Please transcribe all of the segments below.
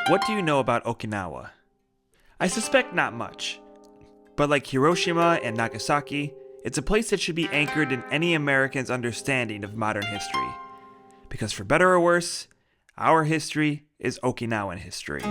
What do you know about Okinawa? I suspect not much, but like Hiroshima and Nagasaki, it's a place that should be anchored in any American's understanding of modern history. Because for better or worse, our history is Okinawan history.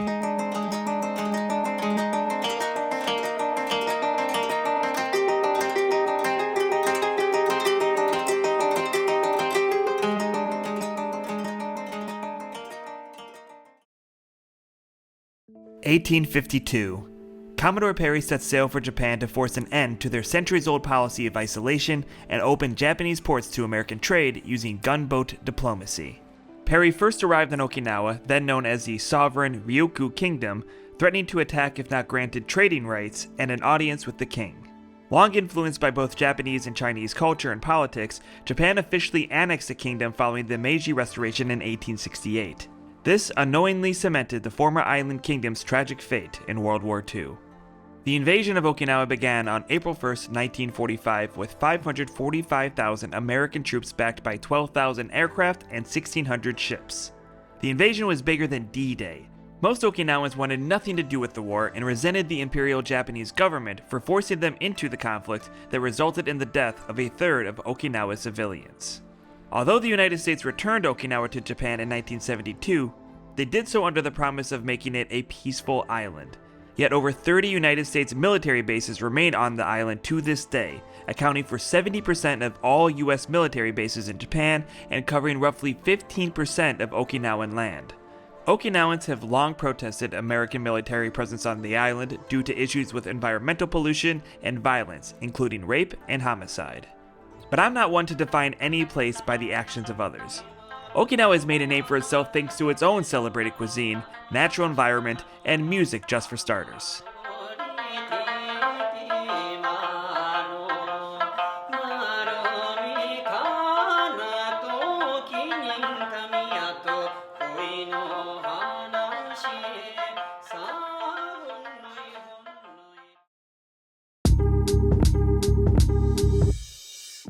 (1852). Commodore Perry set sail for Japan to force an end to their centuries-old policy of isolation and open Japanese ports to American trade using gunboat diplomacy. Perry first arrived in Okinawa, then known as the Sovereign Ryukyu Kingdom, threatening to attack if not granted trading rights and an audience with the king. Long influenced by both Japanese and Chinese culture and politics, Japan officially annexed the kingdom following the Meiji Restoration in 1868. This unknowingly cemented the former island kingdom's tragic fate in World War II. The invasion of Okinawa began on April 1, 1945, with 545,000 American troops backed by 12,000 aircraft and 1,600 ships. The invasion was bigger than D-Day. Most Okinawans wanted nothing to do with the war and resented the Imperial Japanese government for forcing them into the conflict that resulted in the death of a third of Okinawa's civilians. Although the United States returned Okinawa to Japan in 1972, they did so under the promise of making it a peaceful island. Yet over 30 United States military bases remain on the island to this day, accounting for 70% of all US military bases in Japan and covering roughly 15% of Okinawan land. Okinawans have long protested American military presence on the island due to issues with environmental pollution and violence, including rape and homicide. But I'm not one to define any place by the actions of others. Okinawa has made a name for itself thanks to its own celebrated cuisine, natural environment, and music just for starters.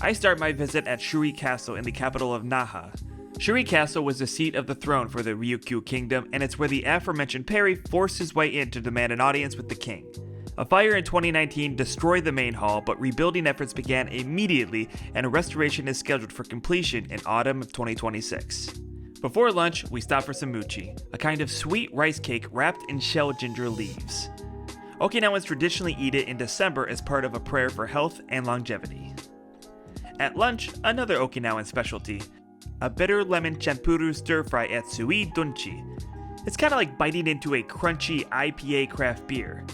I start my visit at Shuri Castle in the capital of Naha. Shuri Castle was the seat of the throne for the Ryukyu Kingdom, and it's where the aforementioned Perry forced his way in to demand an audience with the king. A fire in 2019 destroyed the main hall, but rebuilding efforts began immediately, and a restoration is scheduled for completion in autumn of 2026. Before lunch, we stop for some mochi, a kind of sweet rice cake wrapped in shell ginger leaves. Okinawans traditionally eat it in December as part of a prayer for health and longevity. At lunch, another Okinawan specialty, a bitter lemon champuru stir-fry at Sui Dunchi. It's kinda like biting into a crunchy IPA craft beer.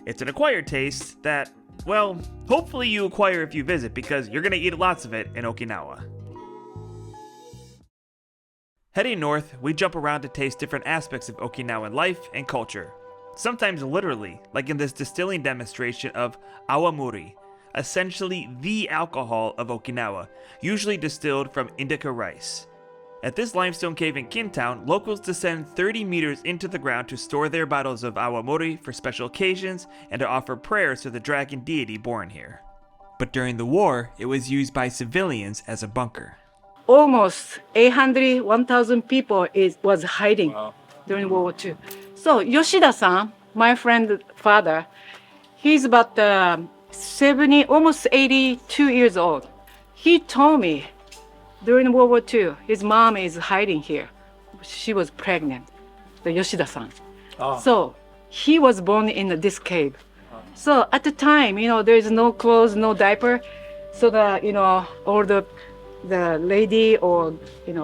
It's an acquired taste that, well, hopefully you acquire if you visit because you're gonna eat lots of it in Okinawa. Heading north, we jump around to taste different aspects of Okinawan life and culture. Sometimes literally, like in this distilling demonstration of awamuri, essentially the alcohol of Okinawa, usually distilled from indica rice. At this limestone cave in Kintown, locals descend 30 meters into the ground to store their bottles of awamori for special occasions and to offer prayers to the dragon deity born here. But during the war, it was used by civilians as a bunker. Almost 800, 1,000 people was hiding during World War II. So Yoshida-san, my friend's father, he's about 70, almost 82 years old. He told me during World War II, his mom is hiding here. She was pregnant, the Yoshida-san. So he was born in this cave. So at the time, there is no clothes, no diaper. So all the lady or,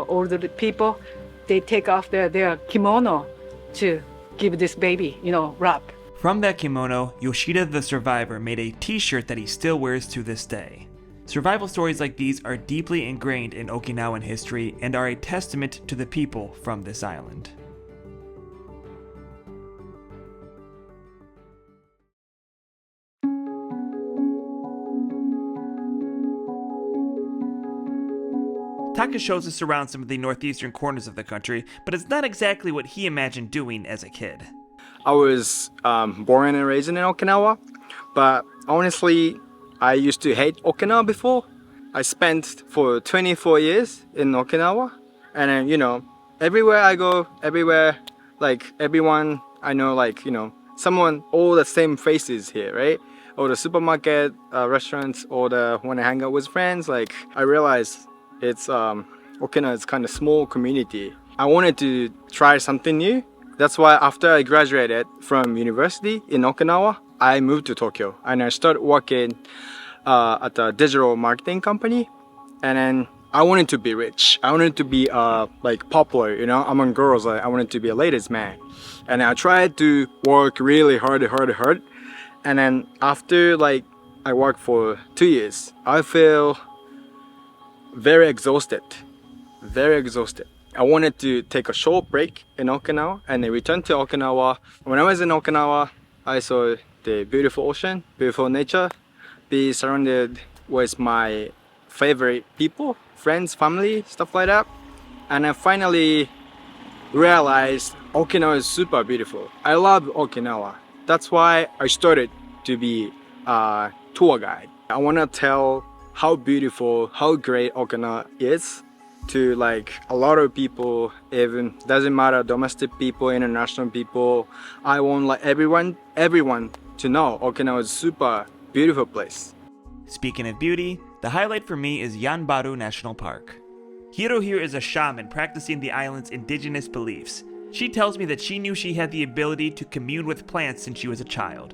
older people, they take off their kimono to give this baby, wrap. From that kimono, Yoshida the survivor made a t-shirt that he still wears to this day. Survival stories like these are deeply ingrained in Okinawan history and are a testament to the people from this island. Taka shows us around some of the northeastern corners of the country, but it's not exactly what he imagined doing as a kid. I was born and raised in Okinawa, but honestly, I used to hate Okinawa before. I spent for 24 years in Okinawa, and everywhere I go, everywhere Like everyone I know, like, someone, all the same faces here, right? Or the supermarket, restaurants, or when I hang out with friends, like I realize it's Okinawa is kind of small community. I wanted to try something new. That's why after I graduated from university in Okinawa, I moved to Tokyo and I started working at a digital marketing company. And then I wanted to be rich. I wanted to be like popular, among girls. Like, I wanted to be a ladies' man. And I tried to work really hard. And then after like I worked for 2 years, I feel very exhausted. I wanted to take a short break in Okinawa and then return to Okinawa. When I was in Okinawa, I saw the beautiful ocean, beautiful nature, be surrounded with my favorite people, friends, family, stuff like that. And I finally realized Okinawa is super beautiful. I love Okinawa. That's why I started to be a tour guide. I want to tell how beautiful, how great Okinawa is to like a lot of people, even doesn't matter, domestic people, international people. I want like everyone to know Okinawa is a super beautiful place. Speaking of beauty, the highlight for me is Yanbaru National Park. Hiro here is a shaman practicing the island's indigenous beliefs. She tells me that she knew she had the ability to commune with plants since she was a child.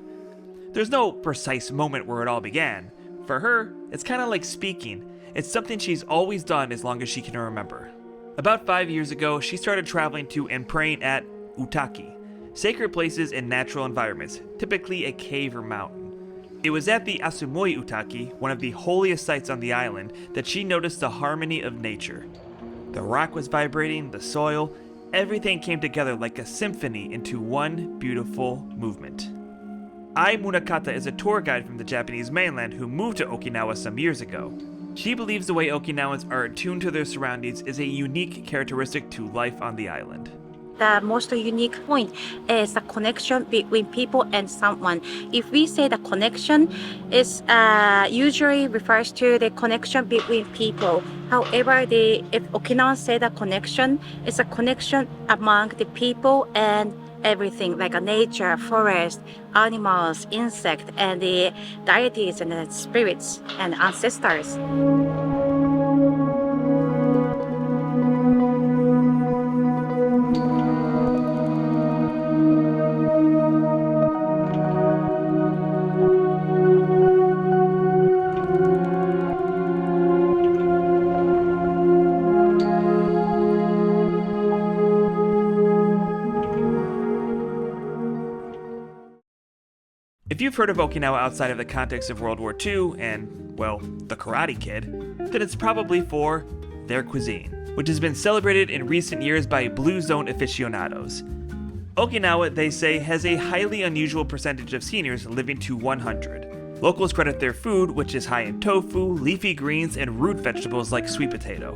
There's no precise moment where it all began. For her, it's kind of like speaking. It's something she's always done as long as she can remember. About 5 years ago, she started traveling to and praying at Utaki, sacred places in natural environments, typically a cave or mountain. It was at the Asumoi Utaki, one of the holiest sites on the island, that she noticed the harmony of nature. The rock was vibrating, the soil, everything came together like a symphony into one beautiful movement. Ai Munakata is a tour guide from the Japanese mainland who moved to Okinawa some years ago. She believes the way Okinawans are attuned to their surroundings is a unique characteristic to life on the island. The most unique point is the connection between people and someone. If we say the connection is usually refers to the connection between people. However, if Okinawans say the connection, it's a connection among the people and everything like a nature, forest, animals, insect, and the deities and the spirits and ancestors. If you've heard of Okinawa outside of the context of World War II and, well, the Karate Kid, then it's probably for their cuisine, which has been celebrated in recent years by Blue Zone aficionados. Okinawa, they say, has a highly unusual percentage of seniors living to 100. Locals credit their food, which is high in tofu, leafy greens, and root vegetables like sweet potato.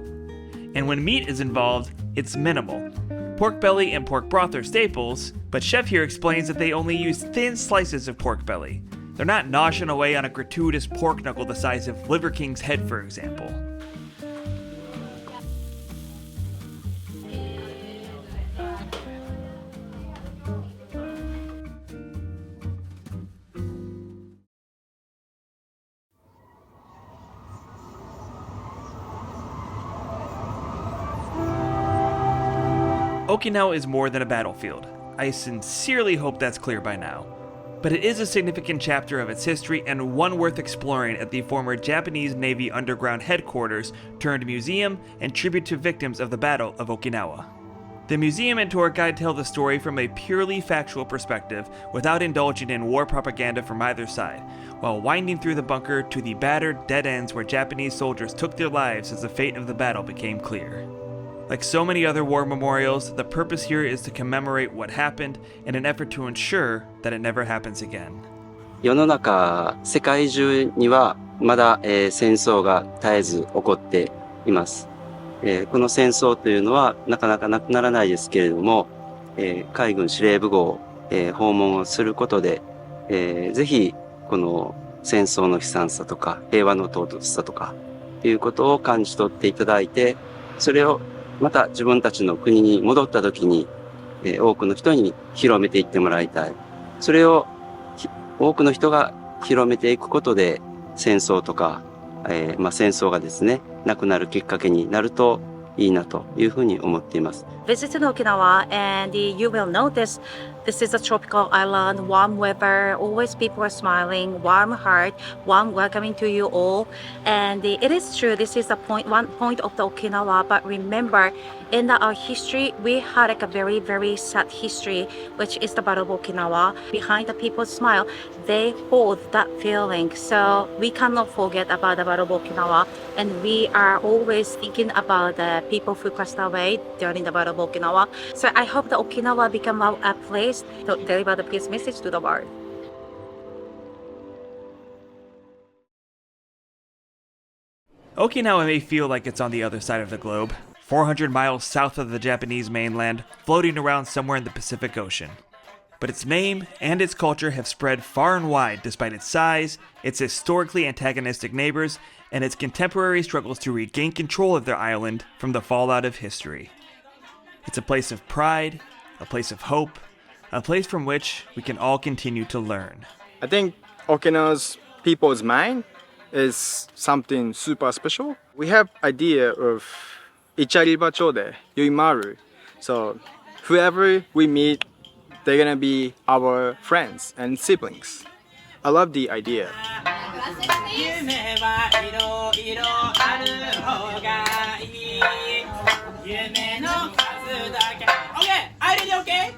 And when meat is involved, it's minimal. Pork belly and pork broth are staples, but Chef here explains that they only use thin slices of pork belly. They're not noshing away on a gratuitous pork knuckle the size of Liver King's head, for example. Okinawa is more than a battlefield. I sincerely hope that's clear by now. But it is a significant chapter of its history and one worth exploring at the former Japanese Navy underground headquarters turned museum and tribute to victims of the Battle of Okinawa. The museum and tour guide tell the story from a purely factual perspective without indulging in war propaganda from either side, while winding through the bunker to the battered dead ends where Japanese soldiers took their lives as the fate of the battle became clear. Like so many other war memorials, the purpose here is to commemorate what happened in an effort to ensure that it never happens again. 世の中、世界中にはまだ、戦争が絶えず起こっています。この戦争というのはなかなかなくならないですけれども、海軍司令部号、訪問をすることで、ぜひこの戦争の悲惨さとか平和の尊さとかいうことを感じ取っていただいて、それをまた自分たちの国に戻った時に、多くの人に広めていってもらいたい。それを多くの人が広めていくことで戦争とか、戦争がですね、なくなるきっかけになるといいなというふうに思っています。Visit Okinawa and you will notice this is a tropical island, warm weather, always people are smiling, warm heart, warm welcoming to you all. And it is true, this is one point of the Okinawa, but remember, in our history, we had like a very, very sad history, which is the Battle of Okinawa. Behind the people's smile, they hold that feeling. So we cannot forget about the Battle of Okinawa, and we are always thinking about the people who passed away during the Battle of Okinawa. So I hope that Okinawa become a place to deliver the peace message to the world. Okinawa may feel like it's on the other side of the globe, 400 miles south of the Japanese mainland, floating around somewhere in the Pacific Ocean. But its name and its culture have spread far and wide despite its size, its historically antagonistic neighbors, and its contemporary struggles to regain control of their island from the fallout of history. It's a place of pride, a place of hope, a place from which we can all continue to learn. I think Okinawa's people's mind is something super special. We have idea of Ichariba Chode, Yuimaru. So whoever we meet, they're gonna be our friends and siblings. I love the idea. Okay, I did okay?